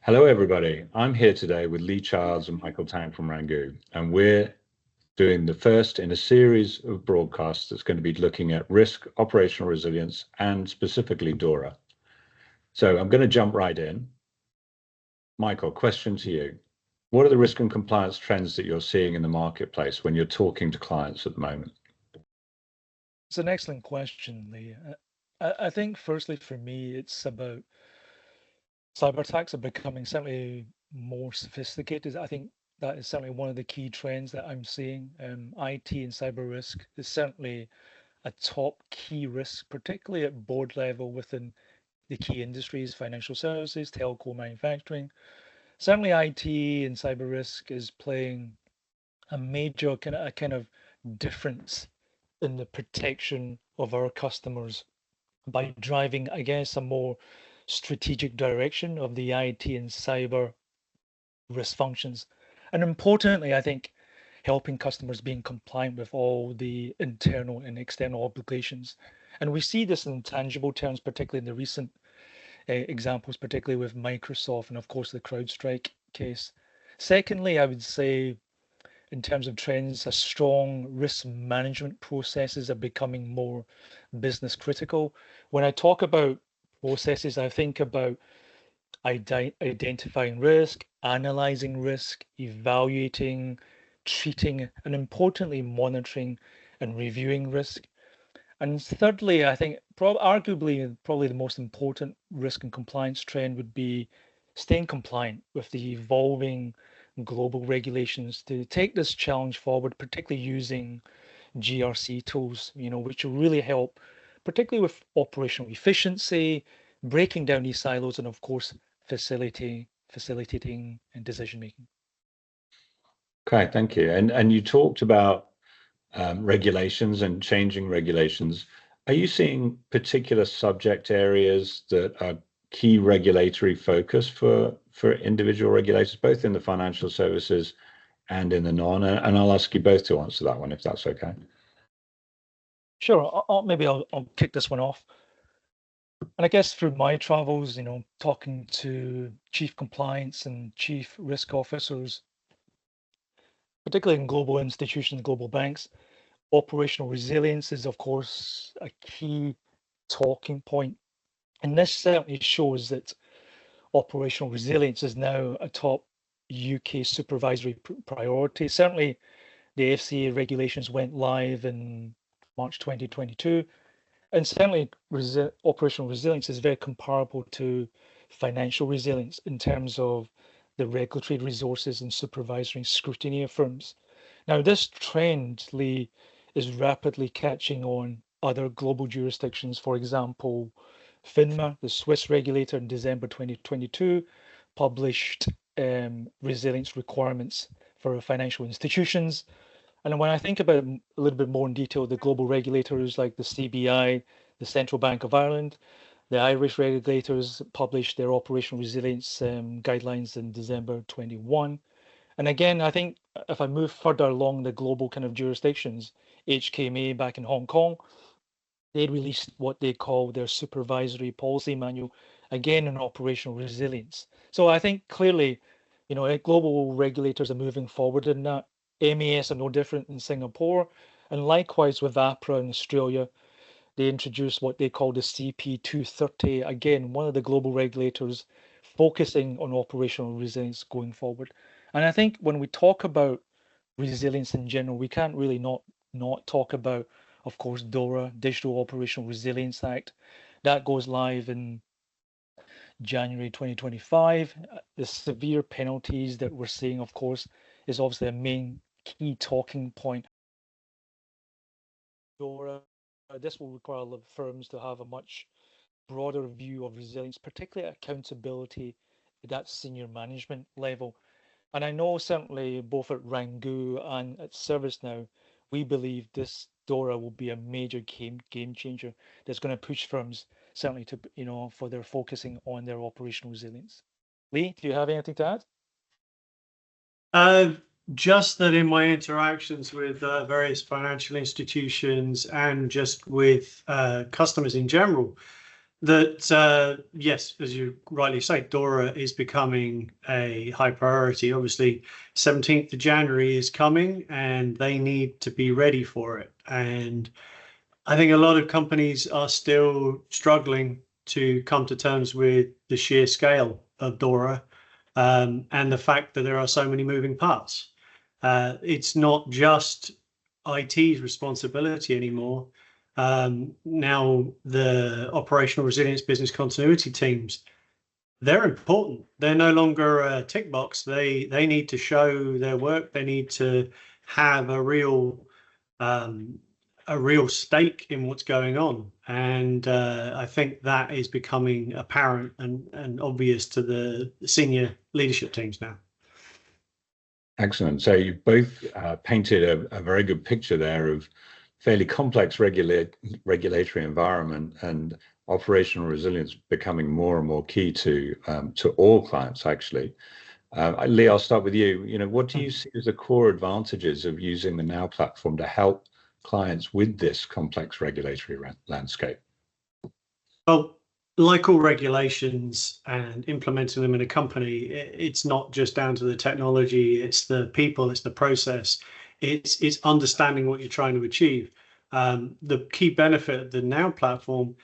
Hello, everybody. I'm here today with Lee Childs and Michael Tang from Wrangu, and we're doing the first in a series of broadcasts that's going to be looking at risk, operational resilience, and specifically DORA. So I'm going to jump right in. Michael, question to you. What are the risk and compliance trends that you're seeing in the marketplace when you're talking to clients at the moment? It's an excellent question, Lee. I think firstly for me, it's about cyber attacks are becoming certainly more sophisticated. I think that is certainly one of the key trends that I'm seeing. IT and cyber risk is certainly a top key risk, particularly at board level within the key industries, financial services, telco, manufacturing. Certainly IT and cyber risk is playing a major kind of difference in the protection of our customers by driving, I guess, a more strategic direction of the IT and cyber risk functions. And importantly, I think helping customers being compliant with all the internal and external obligations. And we see this in tangible terms, particularly in the recent examples, particularly with Microsoft and, of course, the CrowdStrike case. Secondly, I would say in terms of trends, a strong risk management processes are becoming more business critical. When I talk about processes, I think about identifying risk, analyzing risk, evaluating, treating, and importantly, monitoring and reviewing risk. And thirdly, I think arguably probably the most important risk and compliance trend would be staying compliant with the evolving global regulations to take this challenge forward, particularly using GRC tools, which will really help, particularly with operational efficiency, breaking down these silos, and of course, facilitating and decision making. Okay, thank you. And you talked about regulations and changing regulations. Are you seeing particular subject areas that are key regulatory focus for individual regulators, both in the financial services and in the non? And I'll ask you both to answer that one, if that's okay. Sure, maybe I'll kick this one off. And I guess through my travels, talking to chief compliance and chief risk officers, particularly in global institutions, global banks, operational resilience is, of course, a key talking point. And this certainly shows that operational resilience is now a top UK supervisory priority. Certainly, the FCA regulations went live in March 2022. And certainly, operational resilience is very comparable to financial resilience in terms of the regulatory resources and supervisory scrutiny of firms. Now, this trend, Lee, is rapidly catching on other global jurisdictions. For example, FINMA, the Swiss regulator, in December 2022, published resilience requirements for financial institutions. And when I think about it a little bit more in detail, the global regulators like the CBI, the Central Bank of Ireland, the Irish regulators published their operational resilience guidelines in December 21. And again, I think if I move further along the global kind of jurisdictions, HKMA back in Hong Kong, they released what they call their supervisory policy manual, again in operational resilience. So I think clearly, global regulators are moving forward in that. MAS are no different in Singapore. And likewise with APRA in Australia, they introduced what they call the CP230, again, one of the global regulators focusing on operational resilience going forward. And I think when we talk about resilience in general, we can't really not talk about, of course, DORA, Digital Operational Resilience Act. That goes live in January 2025. The severe penalties that we're seeing, of course, is obviously a main key talking point. DORA, this will require firms to have a much broader view of resilience, particularly accountability at that senior management level. And I know certainly both at Wrangu and at ServiceNow, we believe this DORA will be a major game changer that's going to push firms certainly to, for their focusing on their operational resilience. Lee, do you have anything to add? Just that in my interactions with various financial institutions and just with customers in general, That yes, as you rightly say, DORA is becoming a high priority. Obviously, 17th of January is coming, and they need to be ready for it. And I think a lot of companies are still struggling to come to terms with the sheer scale of DORA, and the fact that there are so many moving parts. It's not just IT's responsibility anymore. Now the operational resilience business continuity teams, they're important. They're no longer a tick box. They need to show their work. They need to have a real stake in what's going on. And I think that is becoming apparent and obvious to the senior leadership teams now. Excellent. So you both painted a very good picture there of fairly complex regulatory environment and operational resilience becoming more and more key to all clients, actually. Lee, I'll start with you. What do you see as the core advantages of using the Now platform to help clients with this complex regulatory landscape? Well, like all regulations and implementing them in a company, it's not just down to the technology, it's the people, it's the process, it's understanding what you're trying to achieve. The key benefit of the Now platform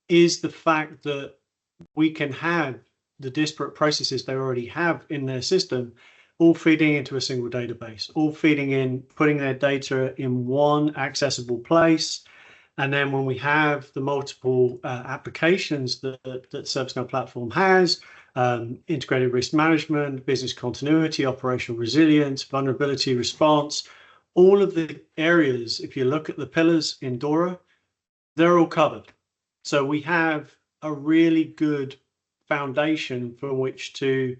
is the fact that we can have the disparate processes they already have in their system all feeding into a single database, all feeding in, putting their data in one accessible place. And then when we have the multiple applications that ServiceNow platform has, integrated risk management, business continuity, operational resilience, vulnerability response, all of the areas, if you look at the pillars in DORA, they're all covered. So we have a really good foundation from which to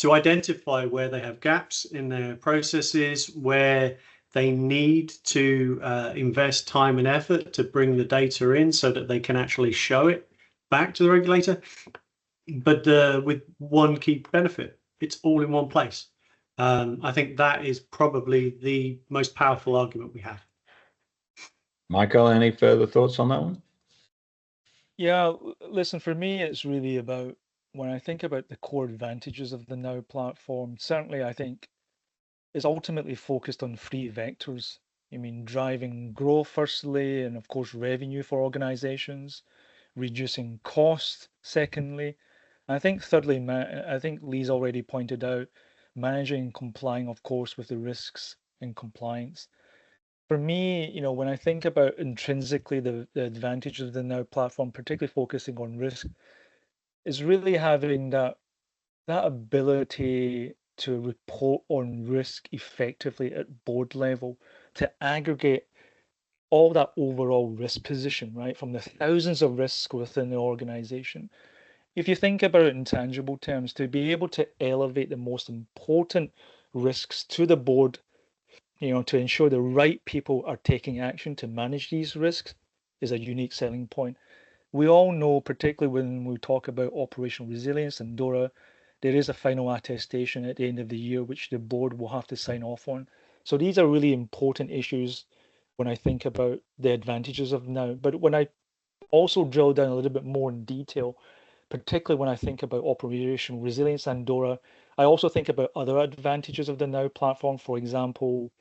identify where they have gaps in their processes, where they need to invest time and effort to bring the data in so that they can actually show it back to the regulator. But with one key benefit, it's all in one place. I think that is probably the most powerful argument we have. Michael, any further thoughts on that one? Yeah, listen, for me, it's really about when I think about the core advantages of the Now platform, certainly I think it's ultimately focused on three vectors. I mean, driving growth firstly, and of course, revenue for organizations, reducing cost secondly. And I think thirdly, I think Lee's already pointed out, managing and complying, of course, with the risks and compliance. For me, when I think about intrinsically the advantages of the Now platform, particularly focusing on risk, is really having that ability to report on risk effectively at board level, to aggregate all that overall risk position, right, from the thousands of risks within the organization. If you think about it in tangible terms, to be able to elevate the most important risks to the board, to ensure the right people are taking action to manage these risks is a unique selling point. We all know, particularly when we talk about operational resilience and DORA, there is a final attestation at the end of the year, which the board will have to sign off on. So these are really important issues when I think about the advantages of Now. But when I also drill down a little bit more in detail, particularly when I think about operational resilience and DORA, I also think about other advantages of the Now platform. For example,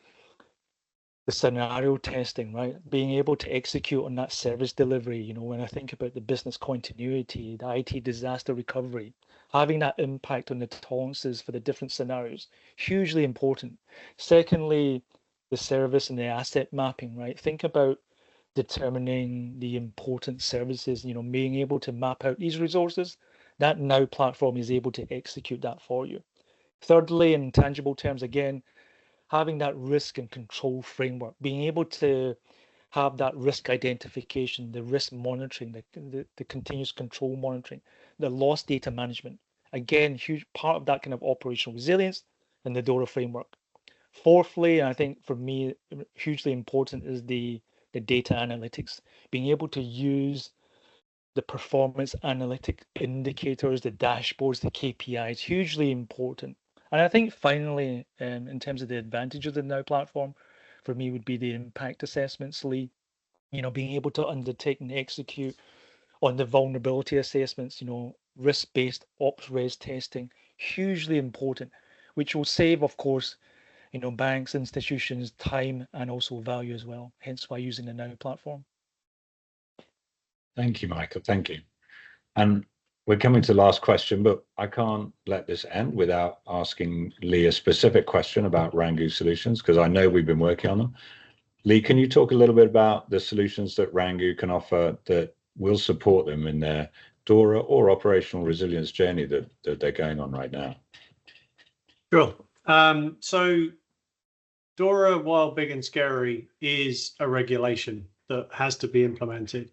the scenario testing, right? Being able to execute on that service delivery, when I think about the business continuity, the IT disaster recovery, having that impact on the tolerances for the different scenarios, hugely important. Secondly, the service and the asset mapping, right? Think about determining the important services, being able to map out these resources. That Now platform is able to execute that for you. Thirdly, in tangible terms, again, having that risk and control framework, being able to have that risk identification, the risk monitoring, the continuous control monitoring, the loss data management. Again, huge part of that kind of operational resilience and the DORA framework. Fourthly, I think for me, hugely important is the data analytics, being able to use the performance analytic indicators, the dashboards, the KPIs, hugely important. And I think finally, in terms of the advantage of the Now platform, for me would be the impact assessments, Lee. Being able to undertake and execute on the vulnerability assessments, risk-based ops res testing, hugely important, which will save, of course, banks, institutions, time and also value as well, hence why using the Now platform. Thank you, Michael. Thank you. And we're coming to the last question, but I can't let this end without asking Lee a specific question about Wrangu solutions, because I know we've been working on them. Lee, can you talk a little bit about the solutions that Wrangu can offer that will support them in their DORA or operational resilience journey that they're going on right now? Sure. So DORA, while big and scary, is a regulation that has to be implemented.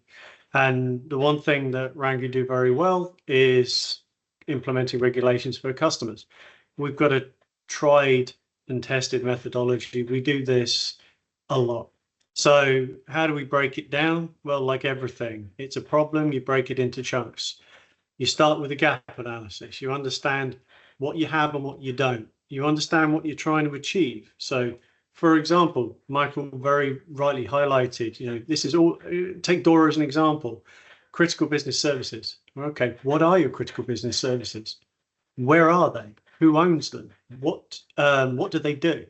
And the one thing that Wrangu do very well is implementing regulations for customers. We've got a tried and tested methodology. We do this a lot. So how do we break it down? Well, like everything, it's a problem. You break it into chunks. You start with a gap analysis. You understand what you have and what you don't. You understand what you're trying to achieve. So, for example, Michael very rightly highlighted, this is all, take DORA as an example, critical business services. Okay, what are your critical business services? Where are they? Who owns them? What do they do?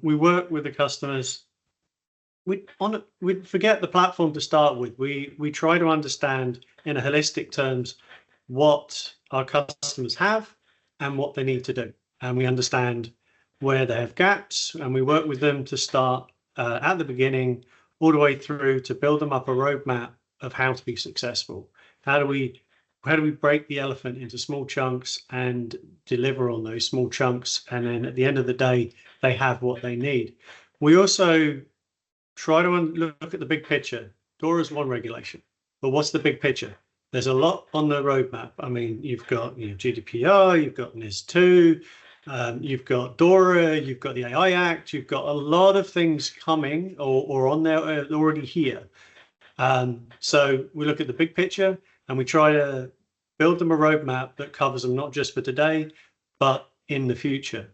We work with the customers. We forget the platform to start with. We try to understand in a holistic terms what our customers have and what they need to do. And we understand where they have gaps, and we work with them to start at the beginning all the way through to build them up a roadmap of how to be successful. How do we break the elephant into small chunks and deliver on those small chunks? And then at the end of the day, they have what they need. We also try to look at the big picture. DORA is one regulation, but what's the big picture? There's a lot on the roadmap. I mean, you've got GDPR, you've got NIS2, you've got DORA, you've got the AI Act, you've got a lot of things coming or on there already here. So we look at the big picture and we try to build them a roadmap that covers them not just for today, but in the future.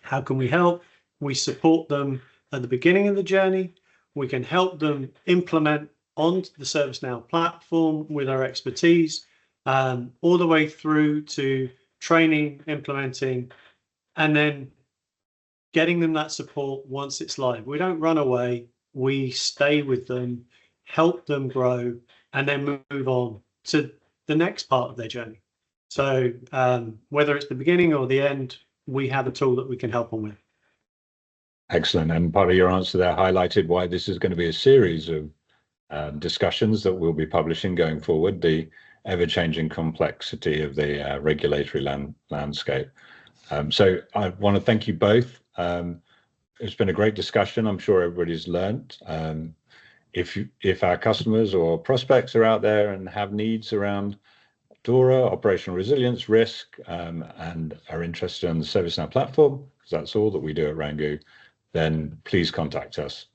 How can we help? We support them at the beginning of the journey. We can help them implement onto the ServiceNow platform with our expertise, all the way through to training, implementing, and then getting them that support once it's live. We don't run away. We stay with them, help them grow, and then move on to the next part of their journey. So whether it's the beginning or the end, we have a tool that we can help them with. Excellent. And part of your answer there highlighted why this is going to be a series of discussions that we'll be publishing going forward, the ever-changing complexity of the regulatory landscape. So I want to thank you both. It's been a great discussion. I'm sure everybody's learned. If our customers or prospects are out there and have needs around DORA, operational resilience, risk, and are interested in the ServiceNow platform, because that's all that we do at Wrangu, then please contact us.